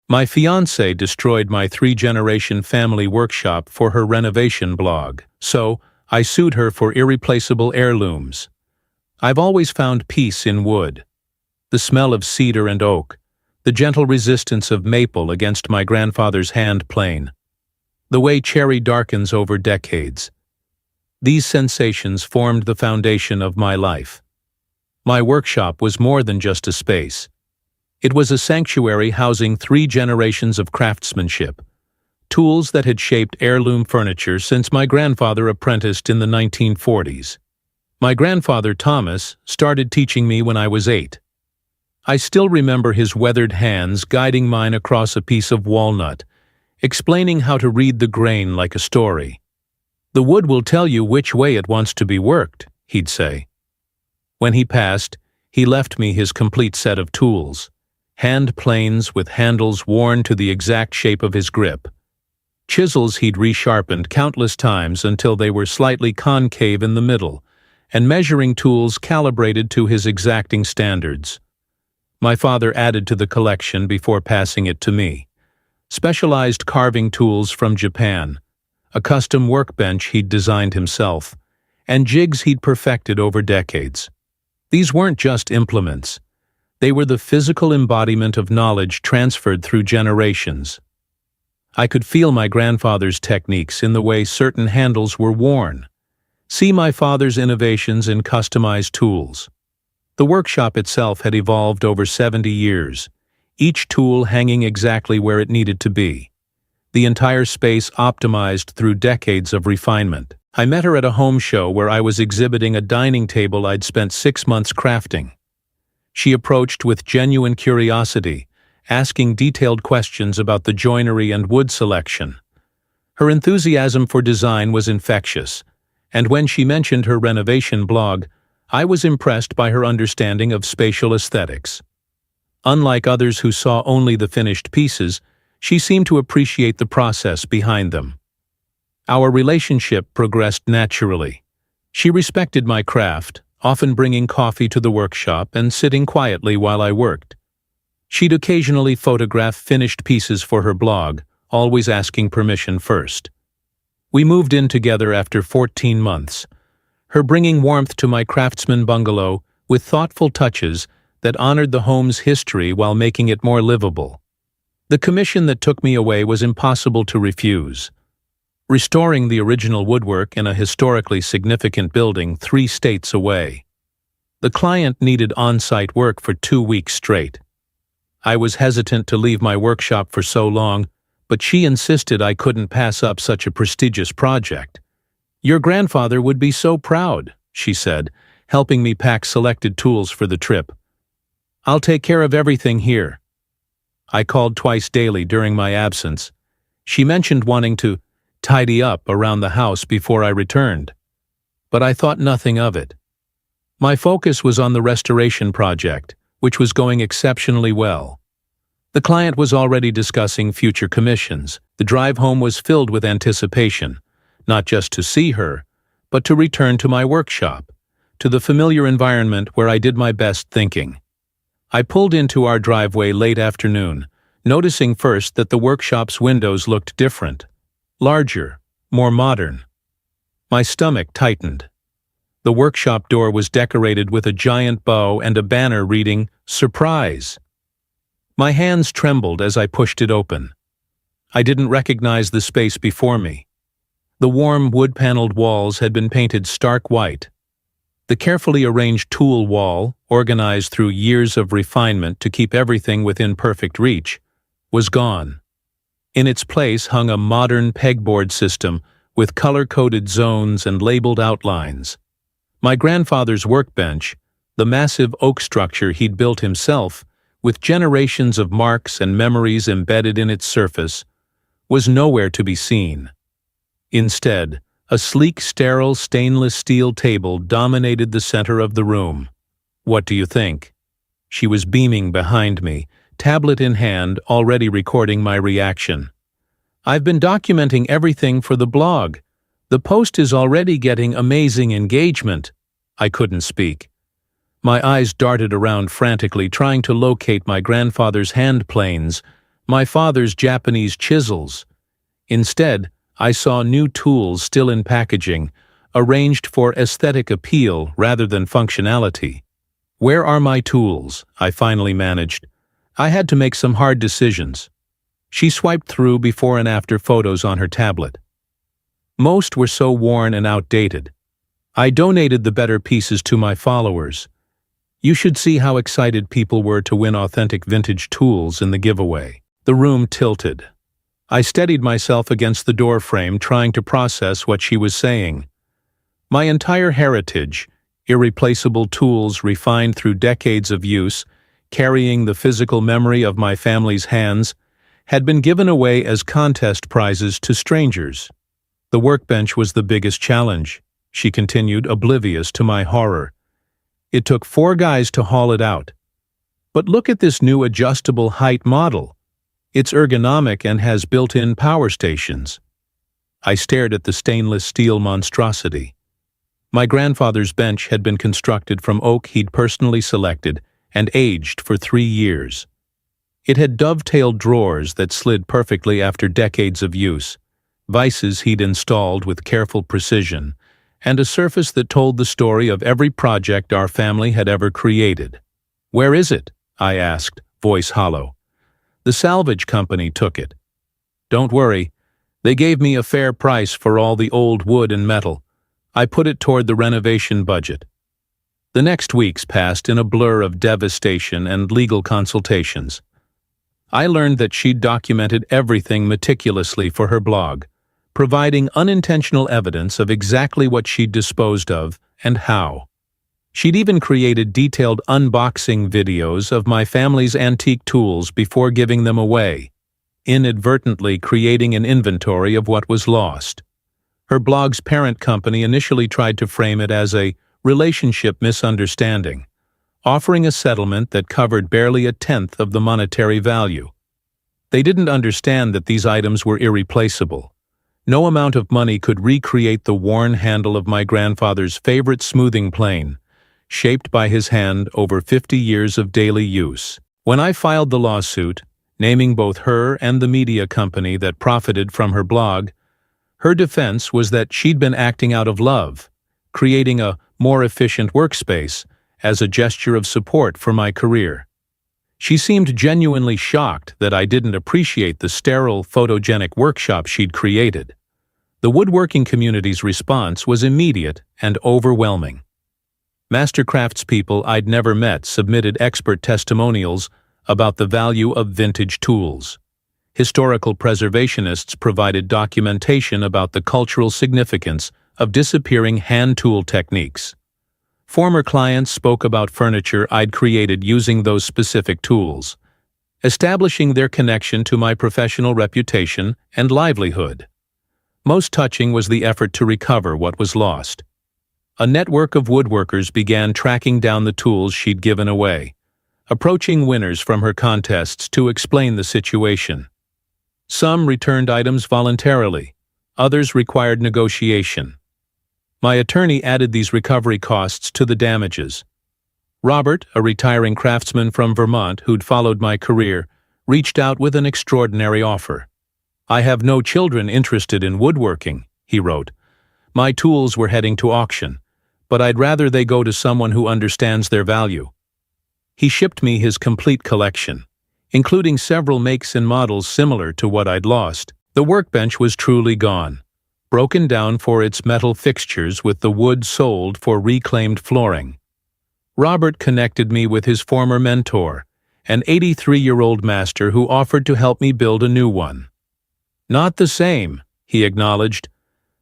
My fiancée destroyed my three-generation family workshop for her renovation blog, so I sued her for irreplaceable heirlooms. I've always found peace in wood. The smell of cedar and oak, the gentle resistance of maple against my grandfather's hand plane, the way cherry darkens over decades. These sensations formed the foundation of my life. My workshop was more than just a space. It was a sanctuary housing 3 generations of craftsmanship, tools that had shaped heirloom furniture since my grandfather apprenticed in the 1940s. My grandfather, Thomas, started teaching me when I was 8. I still remember his weathered hands guiding mine across a piece of walnut, explaining how to read the grain like a story. "The wood will tell you which way it wants to be worked," he'd say. When he passed, he left me his complete set of tools, hand planes with handles worn to the exact shape of his grip, chisels he'd resharpened countless times until they were slightly concave in the middle, and measuring tools calibrated to his exacting standards. My father added to the collection before passing it to me. Specialized carving tools from Japan, a custom workbench he'd designed himself, and jigs he'd perfected over decades. These weren't just implements. They were the physical embodiment of knowledge transferred through generations. I could feel my grandfather's techniques in the way certain handles were worn, see my father's innovations in customized tools. The workshop itself had evolved over 70 years, each tool hanging exactly where it needed to be. The entire space optimized through decades of refinement. I met her at a home show where I was exhibiting a dining table I'd spent 6 months crafting. She approached with genuine curiosity, asking detailed questions about the joinery and wood selection. Her enthusiasm for design was infectious, and when she mentioned her renovation blog, I was impressed by her understanding of spatial aesthetics. Unlike others who saw only the finished pieces, she seemed to appreciate the process behind them. Our relationship progressed naturally. She respected my craft, often bringing coffee to the workshop and sitting quietly while I worked. She'd occasionally photograph finished pieces for her blog, always asking permission first. We moved in together after 14 months, her bringing warmth to my craftsman bungalow with thoughtful touches that honored the home's history while making it more livable. The commission that took me away was impossible to refuse. Restoring the original woodwork in a historically significant building 3 states away. The client needed on-site work for 2 weeks straight. I was hesitant to leave my workshop for so long, but she insisted I couldn't pass up such a prestigious project. "Your grandfather would be so proud," she said, helping me pack selected tools for the trip. "I'll take care of everything here." I called twice daily during my absence. She mentioned wanting to tidy up around the house before I returned, but I thought nothing of it. My focus was on the restoration project, which was going exceptionally well. The client was already discussing future commissions. The drive home was filled with anticipation, not just to see her, but to return to my workshop, to the familiar environment where I did my best thinking. I pulled into our driveway late afternoon, noticing first that the workshop's windows looked different. Larger, more modern. My stomach tightened. The workshop door was decorated with a giant bow and a banner reading, "Surprise." My hands trembled as I pushed it open. I didn't recognize the space before me. The warm wood-paneled walls had been painted stark white. The carefully arranged tool wall, organized through years of refinement to keep everything within perfect reach, was gone. In its place hung a modern pegboard system with color-coded zones and labeled outlines. My grandfather's workbench, the massive oak structure he'd built himself, with generations of marks and memories embedded in its surface, was nowhere to be seen. Instead, a sleek, sterile stainless steel table dominated the center of the room. "What do you think?" She was beaming behind me, tablet in hand, already recording my reaction. "I've been documenting everything for the blog. The post is already getting amazing engagement." I couldn't speak. My eyes darted around frantically, trying to locate my grandfather's hand planes, my father's Japanese chisels. Instead, I saw new tools still in packaging, arranged for aesthetic appeal rather than functionality. Where are my tools? I finally managed. I had to make some hard decisions. She swiped through before and after photos on her tablet. Most were so worn and outdated. I donated the better pieces to my followers. You should see how excited people were to win authentic vintage tools in the giveaway. The room tilted. I steadied myself against the doorframe, trying to process what she was saying. My entire heritage, irreplaceable tools refined through decades of use, carrying the physical memory of my family's hands, had been given away as contest prizes to strangers. The workbench was the biggest challenge, she continued, oblivious to my horror. It took 4 guys to haul it out. But look at this new adjustable height model. It's ergonomic and has built-in power stations. I stared at the stainless steel monstrosity. My grandfather's bench had been constructed from oak he'd personally selected and aged for 3 years. It had dovetailed drawers that slid perfectly after decades of use, vices he'd installed with careful precision, and a surface that told the story of every project our family had ever created. "Where is it?" I asked, voice hollow. "The salvage company took it." "Don't worry. They gave me a fair price for all the old wood and metal. I put it toward the renovation budget." The next weeks passed in a blur of devastation and legal consultations. I learned that she'd documented everything meticulously for her blog, providing unintentional evidence of exactly what she'd disposed of and how. She'd even created detailed unboxing videos of my family's antique tools before giving them away, inadvertently creating an inventory of what was lost. Her blog's parent company initially tried to frame it as a relationship misunderstanding, offering a settlement that covered barely 1/10 of the monetary value. They didn't understand that these items were irreplaceable. No amount of money could recreate the worn handle of my grandfather's favorite smoothing plane, shaped by his hand over 50 years of daily use. When I filed the lawsuit, naming both her and the media company that profited from her blog, her defense was that she'd been acting out of love, creating a more efficient workspace as a gesture of support for my career. She seemed genuinely shocked that I didn't appreciate the sterile, photogenic workshop she'd created. The woodworking community's response was immediate and overwhelming. Master craftspeople I'd never met submitted expert testimonials about the value of vintage tools. Historical preservationists provided documentation about the cultural significance of disappearing hand tool techniques. Former clients spoke about furniture I'd created using those specific tools, establishing their connection to my professional reputation and livelihood. Most touching was the effort to recover what was lost. A network of woodworkers began tracking down the tools she'd given away, approaching winners from her contests to explain the situation. Some returned items voluntarily, others required negotiation. My attorney added these recovery costs to the damages. Robert, a retiring craftsman from Vermont who'd followed my career, reached out with an extraordinary offer. "I have no children interested in woodworking," he wrote. "My tools were heading to auction, but I'd rather they go to someone who understands their value." He shipped me his complete collection, including several makes and models similar to what I'd lost. The workbench was truly gone, broken down for its metal fixtures with the wood sold for reclaimed flooring. Robert connected me with his former mentor, an 83-year-old master who offered to help me build a new one. "Not the same," he acknowledged,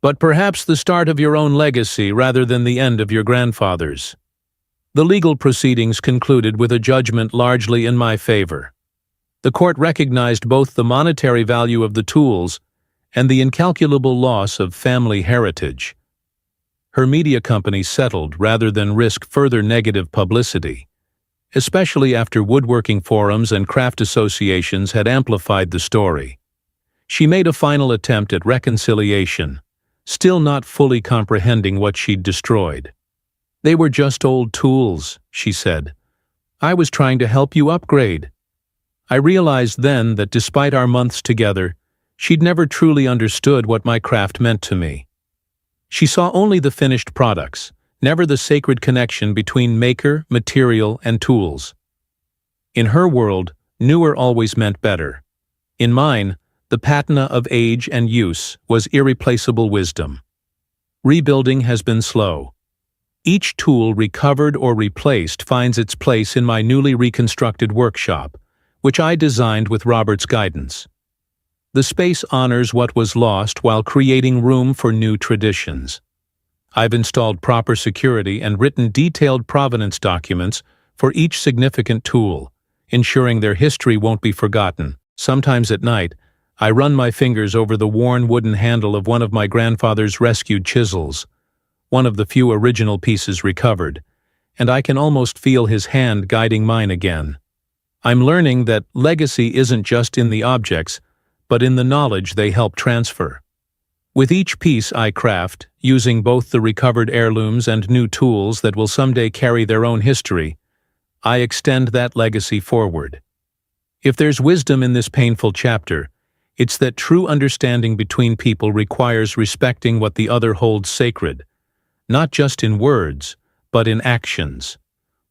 "but perhaps the start of your own legacy rather than the end of your grandfather's." The legal proceedings concluded with a judgment largely in my favor. The court recognized both the monetary value of the tools and the incalculable loss of family heritage. Her media company settled rather than risk further negative publicity, especially after woodworking forums and craft associations had amplified the story. She made a final attempt at reconciliation, still not fully comprehending what she'd destroyed. "They were just old tools," she said. "I was trying to help you upgrade." I realized then that despite our months together, she'd never truly understood what my craft meant to me. She saw only the finished products, never the sacred connection between maker, material, and tools. In her world, newer always meant better. In mine, the patina of age and use was irreplaceable wisdom. Rebuilding has been slow. Each tool recovered or replaced finds its place in my newly reconstructed workshop, which I designed with Robert's guidance. The space honors what was lost while creating room for new traditions. I've installed proper security and written detailed provenance documents for each significant tool, ensuring their history won't be forgotten. Sometimes at night, I run my fingers over the worn wooden handle of one of my grandfather's rescued chisels, one of the few original pieces recovered, and I can almost feel his hand guiding mine again. I'm learning that legacy isn't just in the objects, but in the knowledge they help transfer. With each piece I craft, using both the recovered heirlooms and new tools that will someday carry their own history, I extend that legacy forward. If there's wisdom in this painful chapter, it's that true understanding between people requires respecting what the other holds sacred, not just in words, but in actions.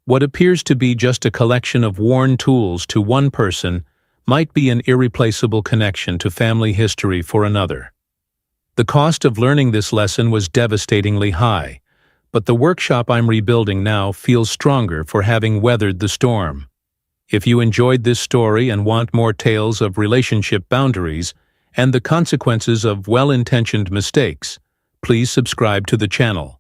What appears to be just a collection of worn tools to one person might be an irreplaceable connection to family history for another. The cost of learning this lesson was devastatingly high, but the workshop I'm rebuilding now feels stronger for having weathered the storm. If you enjoyed this story and want more tales of relationship boundaries and the consequences of well-intentioned mistakes, please subscribe to the channel.